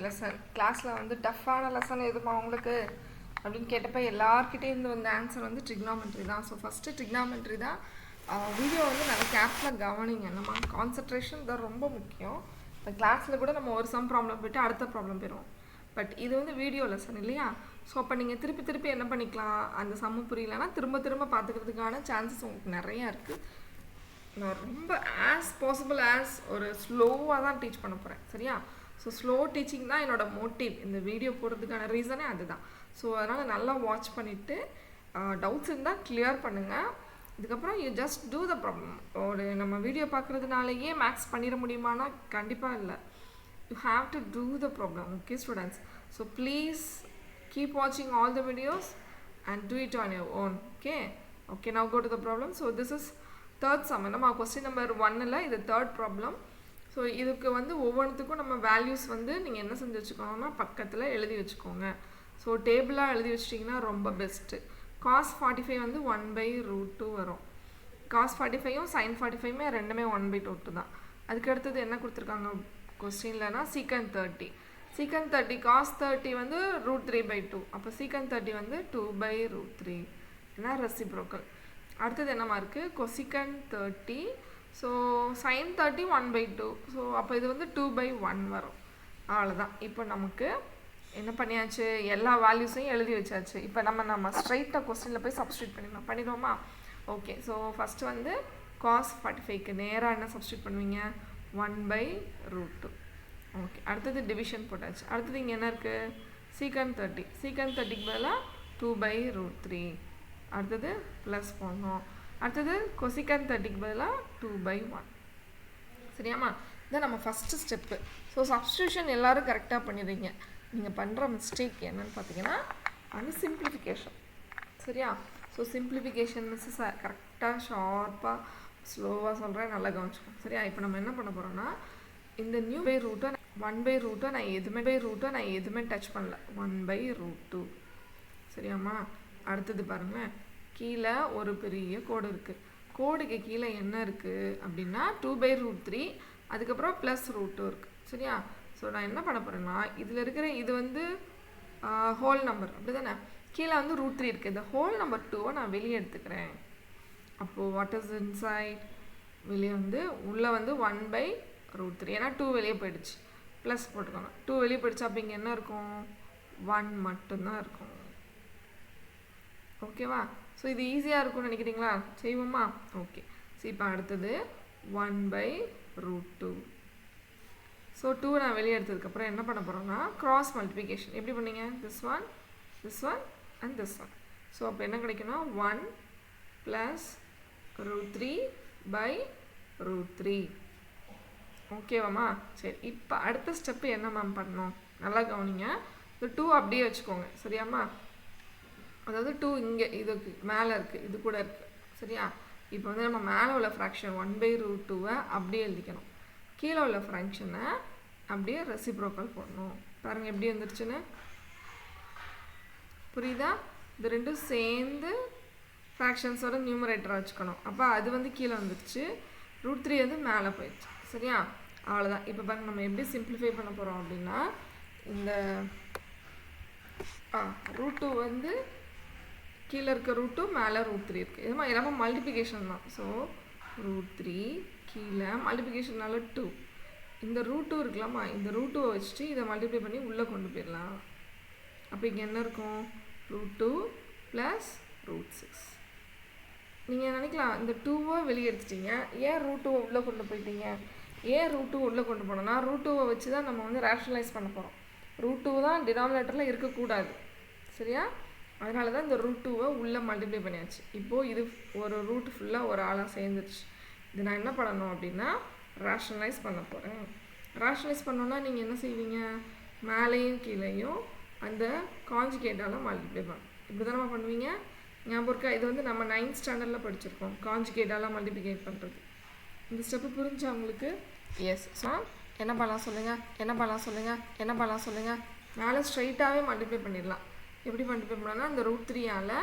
Lesson கிளாஸில் வந்து டஃப்பான லெசன் எதுமா உங்களுக்கு அப்படின்னு கேட்டப்போ எல்லார்கிட்டேருந்து வந்த ஆன்சர் வந்து ட்ரிக்னாமெட்ரி தான். ஸோ ஃபஸ்ட்டு ட்ரிக்னாமெட்ரி தான். வீடியோ வந்து நல்லா கேர்ஃபுல்லாக கவனிங்க. நம்ம கான்சன்ட்ரேஷன் தான் ரொம்ப முக்கியம். இப்போ கிளாஸில் கூட நம்ம ஒரு சம் ப்ராப்ளம் போய்ட்டு அடுத்த ப்ராப்ளம் போயிடுவோம். பட் இது வந்து வீடியோ லெசன் இல்லையா? ஸோ அப்போ நீங்கள் திருப்பி என்ன பண்ணிக்கலாம், அந்த சம்மு புரியலன்னா திரும்ப பார்த்துக்கிறதுக்கான சான்சஸ் உங்களுக்கு நிறையா இருக்குது. நான் ரொம்ப ஆஸ் பாசிபிள் ஒரு ஸ்லோவாக தான் டீச் பண்ண போகிறேன், சரியா? ஸோ ஸ்லோ டீச்சிங் தான் என்னோடய மோட்டிவ். இந்த வீடியோ போடுறதுக்கான ரீசனே அதுதான். ஸோ அதனால் நல்லா வாட்ச் பண்ணிவிட்டு டவுட்ஸ் இருந்தால் கிளியர் பண்ணுங்கள். இதுக்கப்புறம் you just do the problem. ஒரு நம்ம வீடியோ பார்க்குறதுனாலேயே மேக்ஸ் பண்ணிட முடியுமானா கண்டிப்பாக இல்லை. You have to do the problem. Okay students? So please keep வாட்சிங் all the videos and do it on your own. Okay now go to the problem. So this is third sum. நம்ம question number 1ல் இது third problem. So இதுக்கு வந்து ஒவ்வொன்றுத்துக்கும் நம்ம values வந்து நீங்கள் என்ன செஞ்சு வச்சுக்கோங்கன்னா பக்கத்தில் எழுதி வச்சுக்கோங்க. ஸோ டேபிளாக எழுதி வச்சிட்டிங்கன்னா ரொம்ப பெஸ்ட்டு. cos 45 வந்து 1/√2 வரும். cos 45ம் sin 45மே ரெண்டுமே 1/√2 தான். அதுக்கு அடுத்தது என்ன கொடுத்துருக்காங்க கொஸ்டின்லனா secant 30. secant 30 cos 30 வந்து √3/2. அப்போ secant 30 வந்து 2/√3. ஏன்னா ரெசிப்ரோக்கல். அடுத்தது என்னமா இருக்குது, cosecant 30. So sin 30 1/2. ஸோ அப்போ இது வந்து 2/1 வரும். அவ்வளோதான். இப்போ நமக்கு என்ன பண்ணியாச்சு, எல்லா வேல்யூஸையும் எழுதி வச்சாச்சு. இப்போ நம்ம ஸ்ட்ரைட்டாக கொஸ்டினில் போய் சப்ஸ்டியூட் பண்ணிடுவோமா? ஓகே. ஸோ ஃபஸ்ட்டு வந்து cos 45க்கு நேராக என்ன சப்ஸ்டியூட் பண்ணுவீங்க, 1/√2. ஓகே. அடுத்தது டிவிஷன் போட்டாச்சு. அடுத்தது இங்கே என்ன இருக்குது, secant 30. secant 30க்கு பதிலாக 2/√3. அடுத்தது ப்ளஸ் பண்ணோம். அடுத்தது cosecant 30க்கு பதிலாக 2/1. சரியாம்மா? இதான் நம்ம ஃபஸ்ட்டு ஸ்டெப்பு. ஸோ சப்ஸ்டியூஷன் எல்லோரும் கரெக்டாக பண்ணிடுறீங்க. நீங்கள் பண்ணுற மிஸ்டேக் என்னன்னு பார்த்தீங்கன்னா அது சிம்பிளிஃபிகேஷன். சரியா? ஸோ சிம்பிளிஃபிகேஷன் மிஸ்ஸஸ் கரெக்டாக ஷார்ப்பாக ஸ்லோவாக சொல்கிறேன், நல்லா கவனிச்சுக்கோங்க. சரியா? இப்போ நம்ம என்ன பண்ண போகிறோம்னா இந்த நியூ ரூட்டை 1/√2 நான் எதுவுமே டச் பண்ணல. 1/√2. சரியாம்மா? அடுத்தது பாருங்கள், கீழே ஒரு பெரிய கோடு இருக்குது. கோடுக்கு கீழே என்ன இருக்குது அப்படின்னா 2/√3, அதுக்கப்புறம் +√2 இருக்குது. சரியா? ஸோ நான் என்ன பண்ண போகிறேன்னா இதில் இருக்கிற இது வந்து ஹோல் நம்பர் அப்படி தானே, கீழே வந்து √3 இருக்குது. இந்த ஹோல் நம்பர் 2வை நான் வெளியே எடுத்துக்கிறேன். அப்போது வாட் இஸ் இன்சைட், வெளியே வந்து உள்ளே வந்து 1/√3. ஏன்னா 2 வெளியே போயிடுச்சு. ப்ளஸ் போட்டுக்கோங்க. 2 வெளியே போயிடுச்சு. அப்போ இங்கே என்ன இருக்கும், 1 மட்டும்தான் இருக்கும். ஓகேவா? ஸோ இது ஈஸியாக இருக்கும்னு நினைக்கிறீங்களா? செய்வோமா? ஓகே. ஸோ இப்போ அடுத்தது 1/√2. ஸோ 2 நான் வெளியே எடுத்ததுக்கப்புறம் என்ன பண்ண போகிறோம்னா கிராஸ் மல்டிப்ளிகேஷன். எப்படி பண்ணீங்க, this one and this one. So அப்போ என்ன கிடைக்குன்னா 1 + √3/√3. ஓகேவாம்மா? சரி. இப்போ அடுத்த ஸ்டெப்பு என்ன மேம் பண்ணணும், நல்லா கவனிங்க. இந்த 2 அப்படியே வச்சுக்கோங்க. சரியாம்மா? அதாவது 2 இங்கே இதுக்கு மேலே இருக்குது, இது கூட இருக்குது. சரியா? இப்போ வந்து நம்ம மேலே உள்ள ஃப்ராக்ஷன் 1/√2வை அப்படியே எழுதிக்கணும். கீழே உள்ள ஃப்ராக்ஷனை அப்படியே ரெசிப்ரோக்கல் போடணும். பாருங்கள் எப்படி வந்துருச்சுன்னு. புரியுதா? இது ரெண்டும் சேர்ந்து ஃப்ராக்ஷன்ஸோட நியூமரேட்டராக வச்சுக்கணும். அப்போ அது வந்து கீழே வந்துருச்சு, √3 வந்து மேலே போயிடுச்சு. சரியா? அவ்வளோதான். இப்போ பாருங்கள் நம்ம எப்படி சிம்பிளிஃபை பண்ண போகிறோம் அப்படின்னா இந்த √2 வந்து கீழே இருக்க √2, மேலே √3 இருக்குது. இது மாதிரி எல்லாமே மல்டிப்ளிகேஷன் தான். ஸோ √3 கீழே மல்டிப்ளிகேஷனால 2. இந்த √2 இருக்கலாமா, இந்த √2வை வச்சுட்டு இதை மல்டிப்ளை பண்ணி உள்ளே கொண்டு போயிடலாம். அப்போ இங்கே என்ன இருக்கும், √2 + √6. நீங்கள் நினைக்கலாம் இந்த 2வை வெளியே எடுத்துட்டீங்க, ஏன் √2வை உள்ளே கொண்டு போயிட்டீங்க? ஏன் √2 உள்ளே கொண்டு போனோம்னா √2வை வச்சு தான் நம்ம வந்து ரேஷனலைஸ் பண்ண போகிறோம். √2 தான் டினாமினேட்டரில் இருக்கக்கூடாது. சரியா? அதனால தான் இந்த √2வை உள்ளே மல்டிப்ளை பண்ணியாச்சு. இப்போது இது ஒரு ரூட் ஃபுல்லாக ஒரு ஆளாக சேர்ந்துருச்சு. இது நான் என்ன பண்ணணும் அப்படின்னா ரேஷனலைஸ் பண்ண போகிறேன். ரேஷனலைஸ் பண்ணோன்னா நீங்கள் என்ன செய்வீங்க, மேலேயும் கீழேயும் அந்த காஞ்சுகேட்டால் மல்டிப்ளை பண்ணணும். இப்படி தான் நம்ம பண்ணுவீங்க. ஞாபகம் இருக்கா? இது வந்து நம்ம 9th ஸ்டாண்டர்டில் படிச்சிருக்கோம், காஞ்சுகேட்டால் மல்டிப்ளிகேட் பண்ணுறது. இந்த ஸ்டெப்பு புரிஞ்சா உங்களுக்கு? எஸ். ஸோ என்ன பண்ணலாம் சொல்லுங்கள். மேலே ஸ்ட்ரைட்டாகவே மல்டிப்ளை பண்ணிடலாம். எப்படி மல்டிப்ளை பண்ணோன்னா இந்த √3ஆல்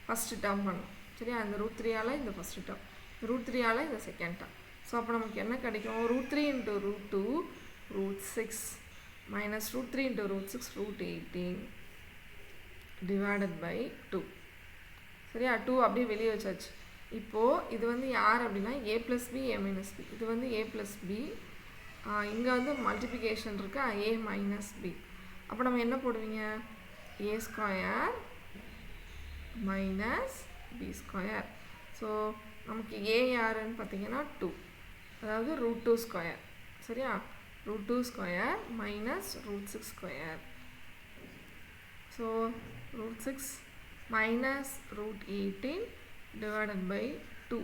ஃபஸ்ட்டு டேர்ம் பண்ணணும். சரியா? இந்த √3ஆல் இந்த ஃபஸ்ட்டு டேர்ம், √3ஆல் இந்த செகண்ட் டேர்ம். ஸோ அப்போ நமக்கு என்ன கிடைக்கும், √3 × √2 √6 minus root 3 into root 6 root 18 divided by 2. சரியா 2 அப்படியே வெளியே வச்சாச்சு. இப்போது இது வந்து யார் அப்படின்னா a plus b a minus b. இது வந்து a plus b. இங்கே வந்து மல்டிப்ளிகேஷன் இருக்கு a minus b. அப்போ நம்ம என்ன போடுவீங்க a square minus b square. So நமக்கு a யாருன்னு பார்த்தீங்கன்னா 2, அதாவது ரூட் 2 ஸ்கொயர். சரியா root 2 square minus root 6 square. So root 6 minus root 18 divided by 2.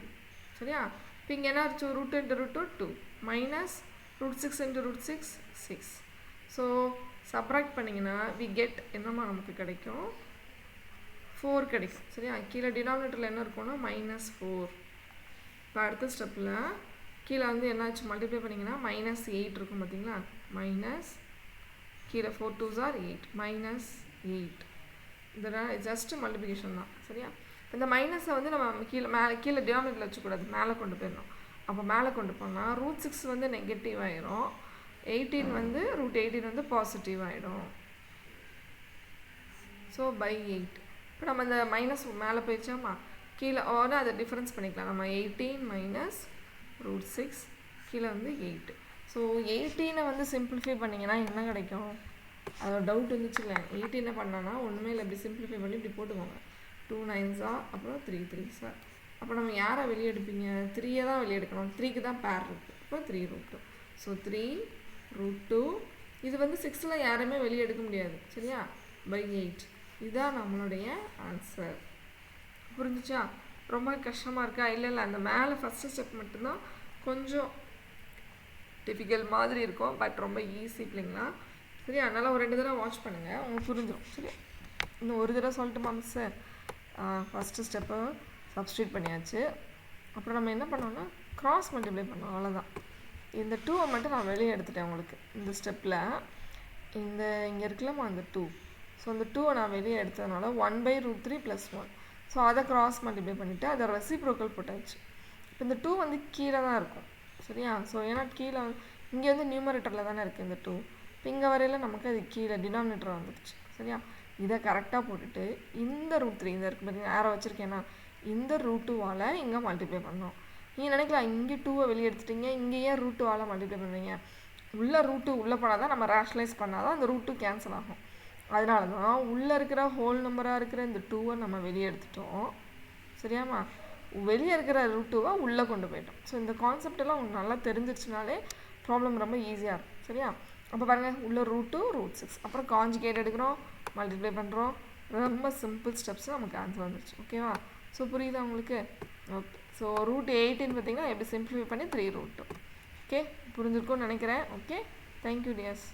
சரியா இப்போ இங்கே என்ன ஆச்சு root into root 2 minus root 6 into root 6 6. So subtract பண்ணிங்கன்னா we get என்னமா நமக்கு கிடைக்கும் 4 கிடைக்கும். சரியா கீழே டினாமினேட்டரில் என்ன இருக்கும்னா minus 4. இப்போ அடுத்த ஸ்டெப்பில் கீழே வந்து என்னாச்சு மல்டிப்ளை பண்ணிங்கன்னா மைனஸ் 8 இருக்கும் பார்த்தீங்களா, மைனஸ் கீழே 4 2s are 8 மைனஸ் 8. இதெல்லாம் ஜஸ்ட்டு மல்டிப்ளிகேஷன் தான். சரியா இந்த மைனஸை வந்து நம்ம கீழே டினாமினேட்டரில் வச்சுக்கூடாது, மேலே கொண்டு போயிடணும். அப்போ மேலே கொண்டு போனால் ரூட் 6 வந்து நெகட்டிவ் ஆயிரும், 18 வந்து ரூட் 18 வந்து பாசிட்டிவ் ஆகிடும். So by 8. இப்போ நம்ம இந்த மைனஸ் மேலே போயிடுச்சாமா, கீழே அதை டிஃப்ரென்ஸ் பண்ணிக்கலாம். நம்ம 18 மைனஸ் root 6 கீழே வந்து 8. ஸோ 18 வந்து சிம்பிளிஃபை பண்ணிங்கன்னா என்ன கிடைக்கும், அதோட டவுட் வந்துச்சு இல்லை. 18 பண்ணோன்னா ஒன்றுமே இல்லை, இப்படி சிம்பிளிஃபை பண்ணி இப்படி போட்டுக்கோங்க. 2 9s அப்புறம் 3 3s. அப்போ நம்ம யாரை வெளியே எடுப்பீங்க, 3 தான் வெளியே எடுக்கணும். 3க்கு தான் பேர் இருக்குது, அப்போ 3 root 2. So 3 root 2. இது வந்து 6ல் யாருமே வெளியே எடுக்க முடியாது. சரியா பை 8. இதுதான் நம்மளுடைய ஆன்சர். புரிஞ்சிச்சா? ரொம்ப கஷ்டமாக இருக்கா? இல்லை அந்த மேலே ஃபஸ்ட்டு ஸ்டெப் மட்டும்தான் கொஞ்சம் டிஃபிகல்ட் மாதிரி இருக்கும், பட் ரொம்ப ஈஸி பிள்ளைங்களா. சரி அதனால் ஒரு 2 தடவை வாட்ச் பண்ணுங்கள், உங்களுக்கு புரிஞ்சிடும். சரி இன்னும் ஒரு தடவை சொல்லட்டுமா மிஸ்? ஃபஸ்ட்டு ஸ்டெப்பை சப்ஸ்டியூட் பண்ணியாச்சு. அப்புறம் நம்ம என்ன பண்ணோம்னா கிராஸ் மல்டிப்ளை பண்ணோம், அவ்வளோதான். இந்த 2வை மட்டும் நான் வெளியே எடுத்துட்டேன் உங்களுக்கு இந்த ஸ்டெப்பில். இங்கே இருக்கலாமா அந்த 2. ஸோ அந்த 2வை நான் வெளியே எடுத்ததுனால 1/√3 + 1. ஸோ அதை கிராஸ் மல்டிப்ளை பண்ணிவிட்டு அதை ரெசிப்ரோக்கல் போட்டாச்சு. இப்போ இந்த 2 வந்து கீழே தான் இருக்கும். சரியா ஸோ ஏன்னா கீழே இங்கே வந்து நியூமரேட்டரில் தானே இருக்குது இந்த 2. இப்போ இங்கே வரையில் நமக்கு அது கீழே டினாமினேட்டர் வந்துடுச்சு. சரியா இதை கரெக்டாக போட்டுட்டு இந்த √3 இந்த இருக்குது பார்த்தீங்கன்னா யாரை வச்சுருக்கேன்னா இந்த √2வால் இங்கே மல்டிப்ளை பண்ணோம். நீங்கள் நினைக்கலாம் இங்கே 2வை வெளியே எடுத்துட்டீங்க, இங்கே ஏன் √2வால் மல்டிப்ளை பண்ணுவீங்க? உள்ளே √2 உள்ளே போனால் தான் நம்ம ரேஷனலைஸ் பண்ணால் தான் அந்த √2 கேன்சல் ஆகும். அதனால தான் உள்ளே இருக்கிற ஹோல் நம்பராக இருக்கிற இந்த 2வை நம்ம வெளியே எடுத்துட்டோம். சரியாம்மா வெளியே இருக்கிற √2வை உள்ளே கொண்டு போயிட்டோம். ஸோ இந்த கான்செப்ட் எல்லாம் உங்களுக்கு நல்லா தெரிஞ்சிருச்சுனாலே ப்ராப்ளம் ரொம்ப ஈஸியாக இருக்கும். சரியா அப்போ பாருங்கள் உள்ள √2 √6 அப்புறம் காஞ்சுகேட் எடுக்கிறோம், மல்டிப்ளை பண்ணுறோம். ரொம்ப சிம்பிள் ஸ்டெப்ஸ் நமக்கு ஆன்சர் வந்துருச்சு. ஓகேவா? ஸோ புரியுதா உங்களுக்கு? ஓகே ஸோ √18 பார்த்தீங்கன்னா எப்படி சிம்பிளிஃபை பண்ணி 3 √2. ஓகே புரிஞ்சிருக்கும்னு நினைக்கிறேன். Okay thank you tears.